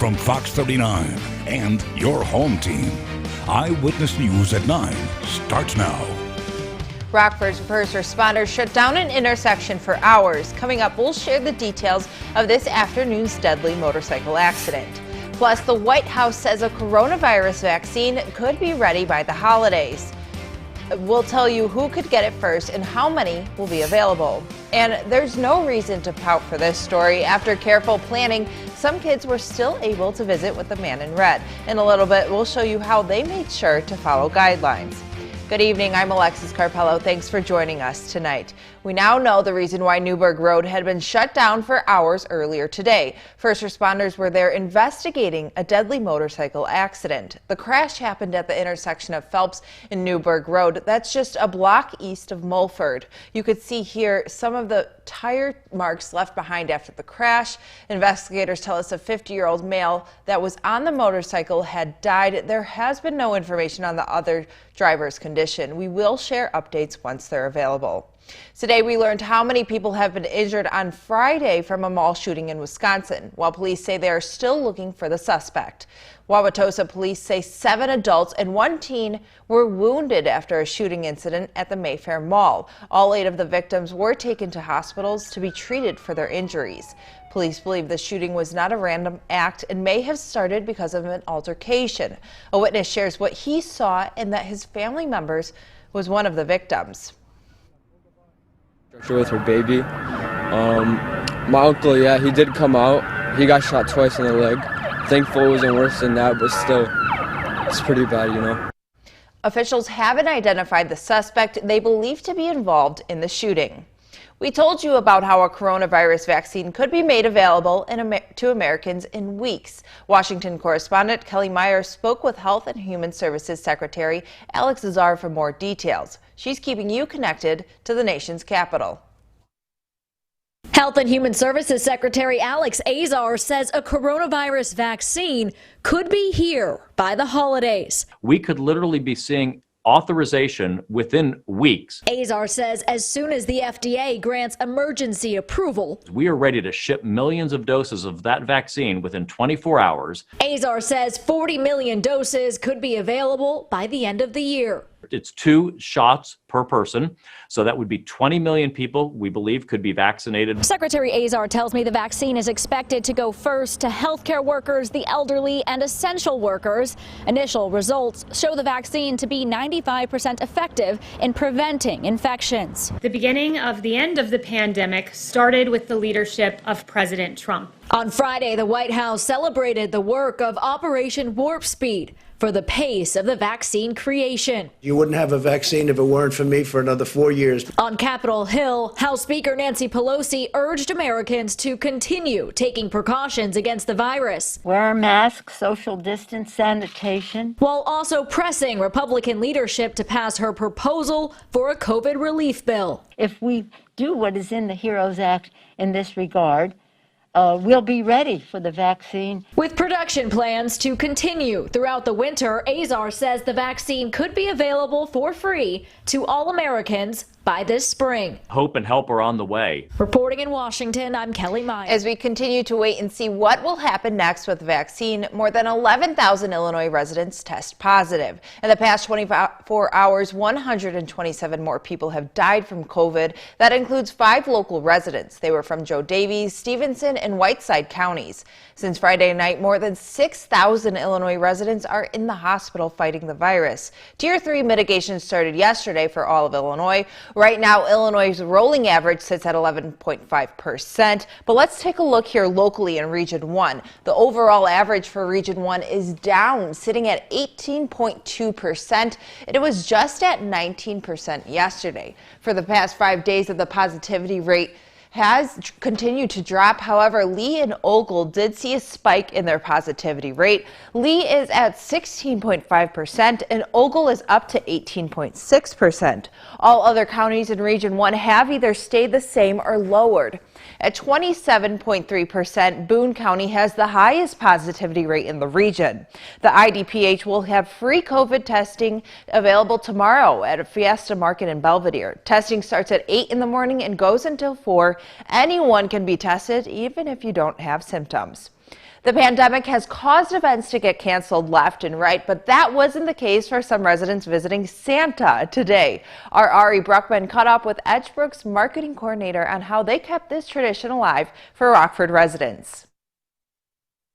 from Fox 39 and your home team. Eyewitness News at 9 starts now. Rockford's first responders shut down an intersection for hours. Coming up, we'll share the details of this afternoon's deadly motorcycle accident. Plus, the White House says a coronavirus vaccine could be ready by the holidays. We'll tell you who could get it first and how many will be available. And there's no reason to pout for this story. After careful planning, some kids were still able to visit with the man in red. In a little bit, we'll show you how they made sure to follow guidelines. Good evening, I'm Alexis Carpello. Thanks for joining us tonight. We now know the reason why Newburgh Road had been shut down for hours earlier today. First responders were there investigating a deadly motorcycle accident. The crash happened at the intersection of Phelps and Newburgh Road. That's just a block east of Mulford. You could see here some of the tire marks left behind after the crash. Investigators tell us a 50-year-old male that was on the motorcycle had died. There has been no information on the other driver's condition. We will share updates once they're available. Today we learned how many people have been injured on Friday from a mall shooting in Wisconsin, while police say they are still looking for the suspect. Wauwatosa police say 7 adults and 1 teen were wounded after a shooting incident at the Mayfair Mall. All 8 of the victims were taken to hospitals to be treated for their injuries. Police believe the shooting was not a random act and may have started because of an altercation. A witness shares what he saw and that his family members was one of the victims. With her baby. My uncle, yeah, he did come out. He got shot twice in the leg. Thankful it wasn't worse than that, but still, it's pretty bad, you know. Officials haven't identified the suspect they believe to be involved in the shooting. We told you about how a coronavirus vaccine could be made available to Americans in weeks. Washington correspondent Kelly Meyer spoke with Health and Human Services Secretary Alexis for more details. She's keeping you connected to the nation's capital. Health and Human Services Secretary Alexis says a coronavirus vaccine could be here by the holidays. We could literally be seeing authorization within weeks. Azar says as soon as the FDA grants emergency approval, we are ready to ship millions of doses of that vaccine within 24 hours. Azar says 40 million doses could be available by the end of the year. It's 2 shots per person, so that would be 20 million people we believe could be vaccinated. Secretary Azar tells me the vaccine is expected to go first to healthcare workers, the elderly, and essential workers. Initial results show the vaccine to be 95% effective in preventing infections. The beginning of the end of the pandemic started with the leadership of President Trump. On Friday, the White House celebrated the work of Operation Warp Speed for the pace of the vaccine creation. You wouldn't have a vaccine if it weren't for me for another 4 years. On Capitol Hill, House Speaker Nancy Pelosi urged Americans to continue taking precautions against the virus. Wear a mask, social distance, sanitation. While also pressing Republican leadership to pass her proposal for a COVID relief bill. If we do what is in the HEROES Act in this regard, we'll be ready for the vaccine. With production plans to continue throughout the winter, Azar says the vaccine could be available for free to all Americans by this spring. Hope and help are on the way. Reporting in Washington, I'm Kelly Meyer. As we continue to wait and see what will happen next with the vaccine, more than 11,000 Illinois residents test positive. In the past 24 hours, 127 more people have died from COVID. That includes 5 local residents. They were from Joe Davies, Stevenson, and Whiteside counties. Since Friday night, more than 6,000 Illinois residents are in the hospital fighting the virus. Tier 3 mitigation started yesterday for all of Illinois. Right now, Illinois' rolling average sits at 11.5%. But let's take a look here locally in Region 1. The overall average for Region 1 is down, sitting at 18.2%. It was just at 19% yesterday. For the past 5 days, the positivity rate has continued to drop. However, Lee and Ogle did see a spike in their positivity rate. Lee is at 16.5% and Ogle is up to 18.6%. All other counties in Region 1 have either stayed the same or lowered. At 27.3%, Boone County has the highest positivity rate in the region. The IDPH will have free COVID testing available tomorrow at a Fiesta Market in Belvedere. Testing starts at 8 in the morning and goes until 4. Anyone can be tested, even if you don't have symptoms. The pandemic has caused events to get canceled left and right, but that wasn't the case for some residents visiting Santa today. Our Ari Bruckman caught up with Edgebrook's marketing coordinator on how they kept this tradition alive for Rockford residents.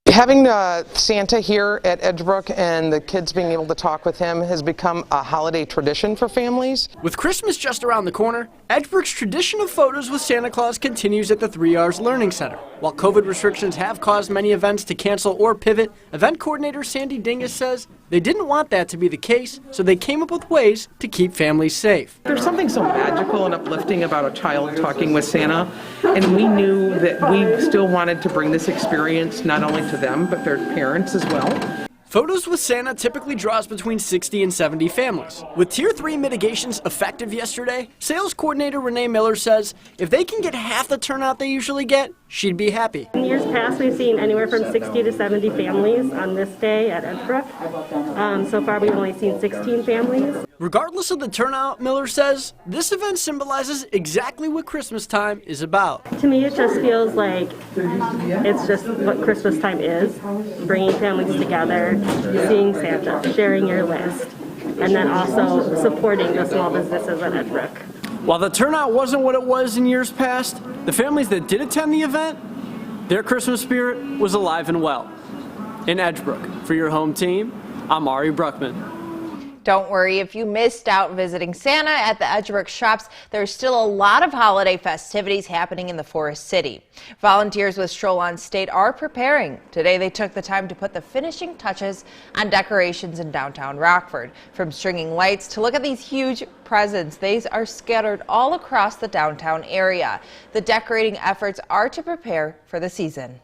Having Santa here at Edgebrook and the kids being able to talk with him has become a holiday tradition for families. With Christmas just around the corner, Edgebrook's tradition of photos with Santa Claus continues at the 3 R's Learning Center. While COVID restrictions have caused many events to cancel or pivot, event coordinator Sandy Dingus says they didn't want that to be the case, so they came up with ways to keep families safe. There's something so magical and uplifting about a child talking with Santa, and we knew that we still wanted to bring this experience not only to them, but their parents as well. Photos with Santa typically draws between 60 and 70 families. With Tier 3 mitigations effective yesterday, sales coordinator Renee Miller says if they can get half the turnout they usually get, she'd be happy. In years past, we've seen anywhere from 60 to 70 families on this day at Edgebrook. So far, we've only seen 16 families. Regardless of the turnout, Miller says, this event symbolizes exactly what Christmas time is about. To me, it just feels like it's just what Christmas time is, bringing families together, seeing Santa, sharing your list, and then also supporting the small businesses at Edgebrook. While the turnout wasn't what it was in years past, the families that did attend the event, their Christmas spirit was alive and well. In Edgebrook, for your home team, I'm Ari Bruckman. Don't worry if you missed out visiting Santa at the Edgebrook shops. There's still a lot of holiday festivities happening in the Forest City. Volunteers with Stroll on State are preparing. Today they took the time to put the finishing touches on decorations in downtown Rockford. From stringing lights to look at these huge presents, they are scattered all across the downtown area. The decorating efforts are to prepare for the season.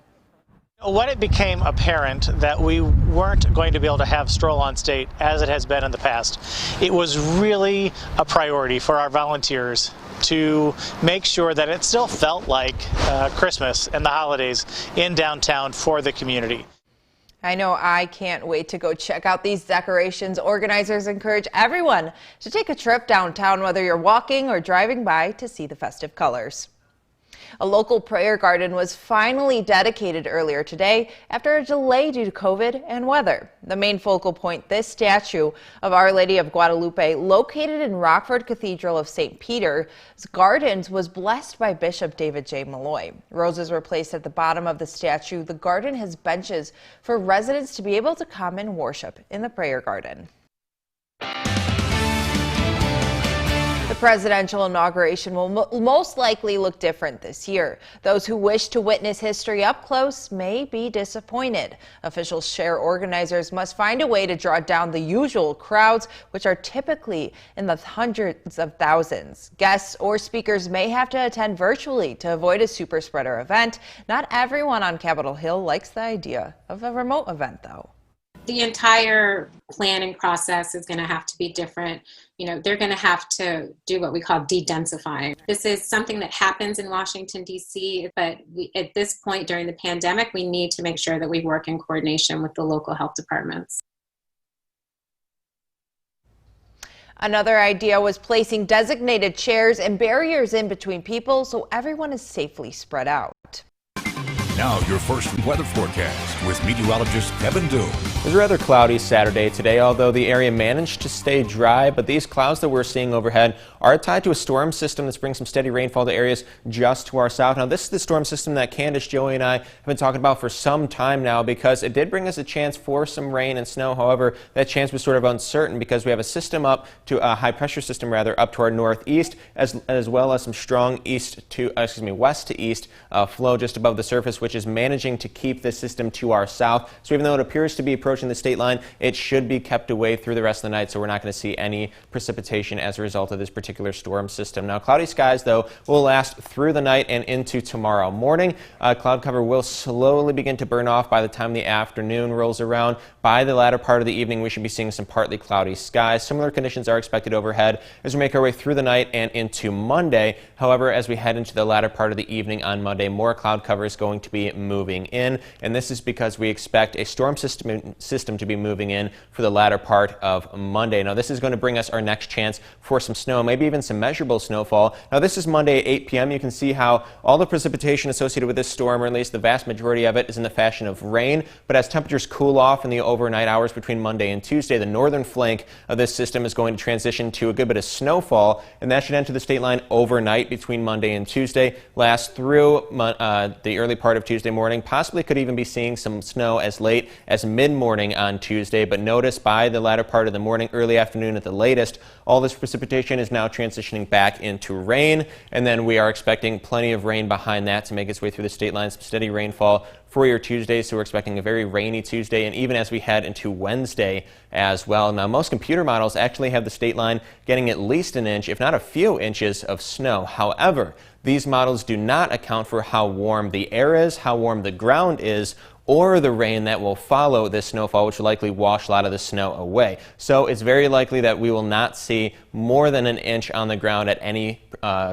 When it became apparent that we weren't going to be able to have Stroll on State as it has been in the past, it was really a priority for our volunteers to make sure that it still felt like Christmas and the holidays in downtown for the community. I know I can't wait to go check out these decorations. Organizers encourage everyone to take a trip downtown, whether you're walking or driving by, to see the festive colors. A local prayer garden was finally dedicated earlier today after a delay due to COVID and weather. The main focal point, this statue of Our Lady of Guadalupe, located in Rockford Cathedral of St. Peter's Gardens, was blessed by Bishop David J. Malloy. Roses were placed at the bottom of the statue. The garden has benches for residents to be able to come and worship in the prayer garden. The presidential inauguration will most likely look different this year. Those who wish to witness history up close may be disappointed. Officials share organizers must find a way to draw down the usual crowds, which are typically in the hundreds of thousands. Guests or speakers may have to attend virtually to avoid a super spreader event. Not everyone on Capitol Hill likes the idea of a remote event, though. The entire planning process is going to have to be different. You know, they're going to have to do what we call de-densifying. This is something that happens in Washington, D.C., but at this point during the pandemic, we need to make sure that we work in coordination with the local health departments. Another idea was placing designated chairs and barriers in between people so everyone is safely spread out. Now your first weather forecast with meteorologist Kevin Doom. It was a rather cloudy Saturday today, although the area managed to stay dry. But these clouds that we're seeing overhead are tied to a storm system that's bringing some steady rainfall to areas just to our south. Now, this is the storm system that Candace, Joey, and I have been talking about for some time now, because it did bring us a chance for some rain and snow. However, that chance was sort of uncertain because we have a system up to a high pressure system rather up to our northeast, as well as some strong west to east flow just above the surface, which is managing to keep this system to our south. So even though it appears to be approaching the state line, it should be kept away through the rest of the night, so we're not going to see any precipitation as a result of this particular storm system. Now, cloudy skies, though, will last through the night and into tomorrow morning. Cloud cover will slowly begin to burn off by the time the afternoon rolls around. By the latter part of the evening, we should be seeing some partly cloudy skies. Similar conditions are expected overhead as we make our way through the night and into Monday. However, as we head into the latter part of the evening on Monday, more cloud cover is going to be moving in, and this is because we expect a storm system to be moving in for the latter part of Monday. Now, this is going to bring us our next chance for some snow, maybe even some measurable snowfall. Now, this is Monday at 8 p.m. You can see how all the precipitation associated with this storm, or at least the vast majority of it, is in the fashion of rain. But as temperatures cool off in the overnight hours between Monday and Tuesday, the northern flank of this system is going to transition to a good bit of snowfall, and that should enter the state line overnight between Monday and Tuesday, last through the early part of Tuesday morning. Possibly could even be seeing some snow as late as mid-morning on Tuesday, but notice by the latter part of the morning, early afternoon at the latest, all this precipitation is now transitioning back into rain, and then we are expecting plenty of rain behind that to make its way through the state line. Some steady rainfall for your Tuesday, so we're expecting a very rainy Tuesday, and even as we head into Wednesday as well. Now, most computer models actually have the state line getting at least an inch, if not a few inches of snow. However, these models do not account for how warm the air is, how warm the ground is, or the rain that will follow this snowfall, which will likely wash a lot of the snow away. So it's very likely that we will not see more than an inch on the ground at any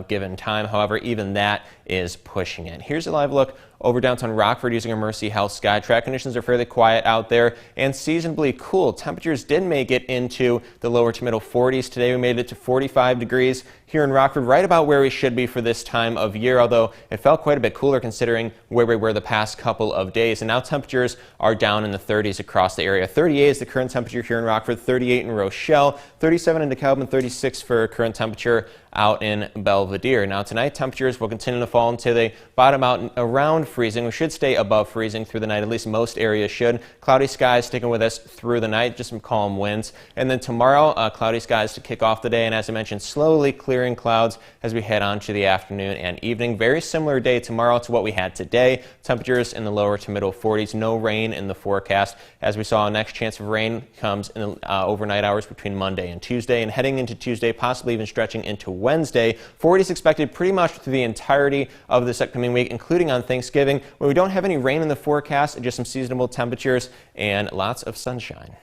given time. However, even that is pushing it. Here's a live look over downtown Rockford using a Mercy Health SkyTrack. Conditions are fairly quiet out there and seasonably cool. Temperatures did make it into the lower to middle 40s today. We made it to 45 degrees here in Rockford, right about where we should be for this time of year, although it felt quite a bit cooler considering where we were the past couple of days. And now temperatures are down in the 30s across the area. 38 is the current temperature here in Rockford, 38 in Rochelle, 37 in DeKalb, and 36 for current temperature out in Belvedere. Now tonight, temperatures will continue to fall until they bottom out around freezing. We should stay above freezing through the night, at least most areas should. Cloudy skies sticking with us through the night, just some calm winds. And then tomorrow, cloudy skies to kick off the day, and as I mentioned, slowly clearing clouds as we head on to the afternoon and evening. Very similar day tomorrow to what we had today. Temperatures in the lower to middle 40s, no rain in the forecast. As we saw, next chance of rain comes in the overnight hours between Monday and Tuesday, and heading into Tuesday, possibly even stretching into Wednesday. 40s expected pretty much through the entirety of this upcoming week, including on Thanksgiving, where we don't have any rain in the forecast, just some seasonable temperatures and lots of sunshine.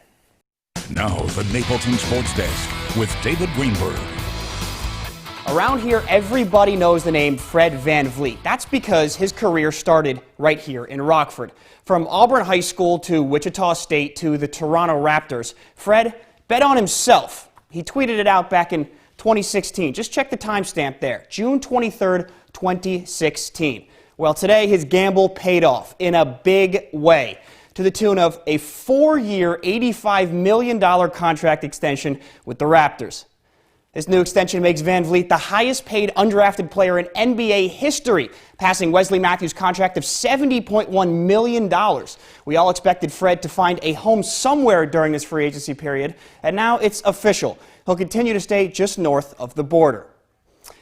Now, the Napleton Sports Desk with David Greenberg. Around here, everybody knows the name Fred VanVleet. That's because his career started right here in Rockford. From Auburn High School to Wichita State to the Toronto Raptors, Fred bet on himself. He tweeted it out back in 2016. Just check the timestamp there, June 23rd, 2016. Well, today his gamble paid off in a big way, to the tune of a 4-year, $85 million contract extension with the Raptors. This new extension makes VanVleet the highest paid undrafted player in NBA history, passing Wesley Matthews' contract of $70.1 million. We all expected Fred to find a home somewhere during this free agency period, and now it's official. He'll continue to stay just north of the border.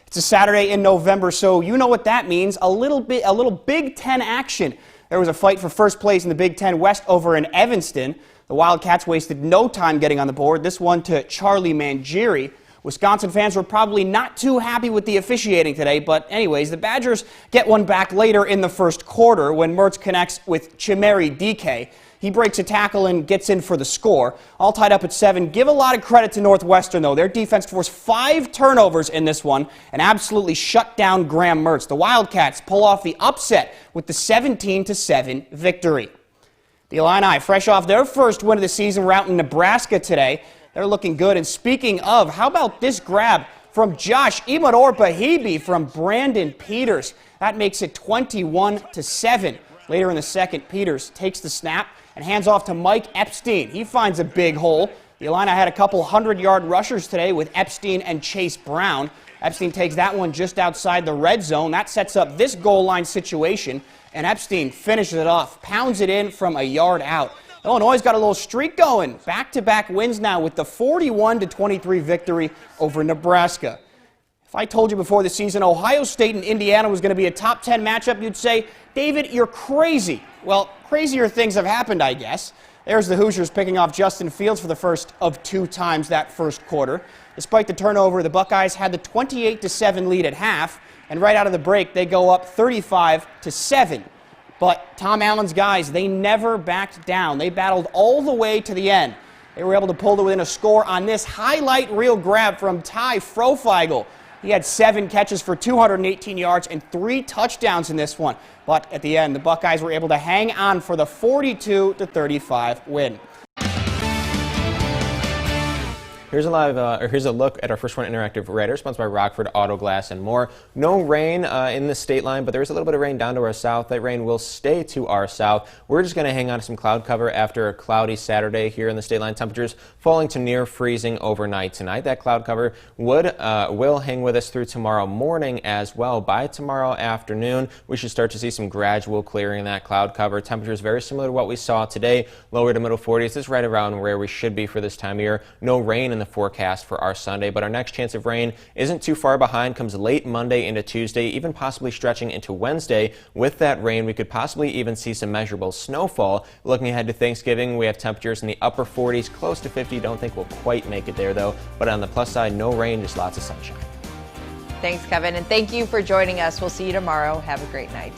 It's a Saturday in November, so you know what that means, a little Big Ten action. There was a fight for first place in the Big Ten West over in Evanston. The Wildcats wasted no time getting on the board, this one to Charlie Mangieri. Wisconsin fans were probably not too happy with the officiating today, but anyways, the Badgers get one back later in the first quarter when Mertz connects with Chimeri Dike. He breaks a tackle and gets in for the score. All tied up at 7. Give a lot of credit to Northwestern, though. Their defense forced 5 turnovers in this one and absolutely shut down Graham Mertz. The Wildcats pull off the upset with the 17-7 victory. The Illini, fresh off their first win of the season, were out in Nebraska today. They're looking good. And speaking of, how about this grab from Josh Imador-Bahibi from Brandon Peters? That makes it 21-7. Later in the second, Peters takes the snap and hands off to Mike Epstein. He finds a big hole. The Illini had a couple 100-yard rushers today with Epstein and Chase Brown. Epstein takes that one just outside the red zone. That sets up this goal line situation, and Epstein finishes it off, pounds it in from a yard out. Illinois got a little streak going. Back-to-back wins now with the 41-23 victory over Nebraska. If I told you before the season Ohio State and Indiana was going to be a top 10 matchup, you'd say, David, you're crazy. Well, crazier things have happened, I guess. There's the Hoosiers picking off Justin Fields for the first of 2 times that first quarter. Despite the turnover, the Buckeyes had the 28-7 lead at half, and right out of the break, they go up 35-7. But Tom Allen's guys, they never backed down. They battled all the way to the end. They were able to pull to within a score on this highlight reel grab from Ty Frofeigl. He had 7 catches for 218 yards and 3 touchdowns in this one. But at the end, the Buckeyes were able to hang on for the 42-35 win. Here's a look at our First One Interactive Radar, sponsored by Rockford Auto Glass and more. No rain in the state line, but there is a little bit of rain down to our south. That rain will stay to our south. We're just going to hang on to some cloud cover after a cloudy Saturday here in the state line. Temperatures falling to near freezing overnight tonight. That cloud cover will hang with us through tomorrow morning as well. By tomorrow afternoon, we should start to see some gradual clearing in that cloud cover. Temperatures very similar to what we saw today, lower to middle 40s. This is right around where we should be for this time of year. No rain in the forecast for our Sunday, but our next chance of rain isn't too far behind. Comes late Monday into Tuesday, even possibly stretching into Wednesday. With that rain, we could possibly even see some measurable snowfall. Looking ahead to Thanksgiving, we have temperatures in the upper 40s, close to 50. Don't think we'll quite make it there though, but on the plus side, no rain, just lots of sunshine. Thanks, Kevin, and thank you for joining us. We'll see you tomorrow. Have a great night.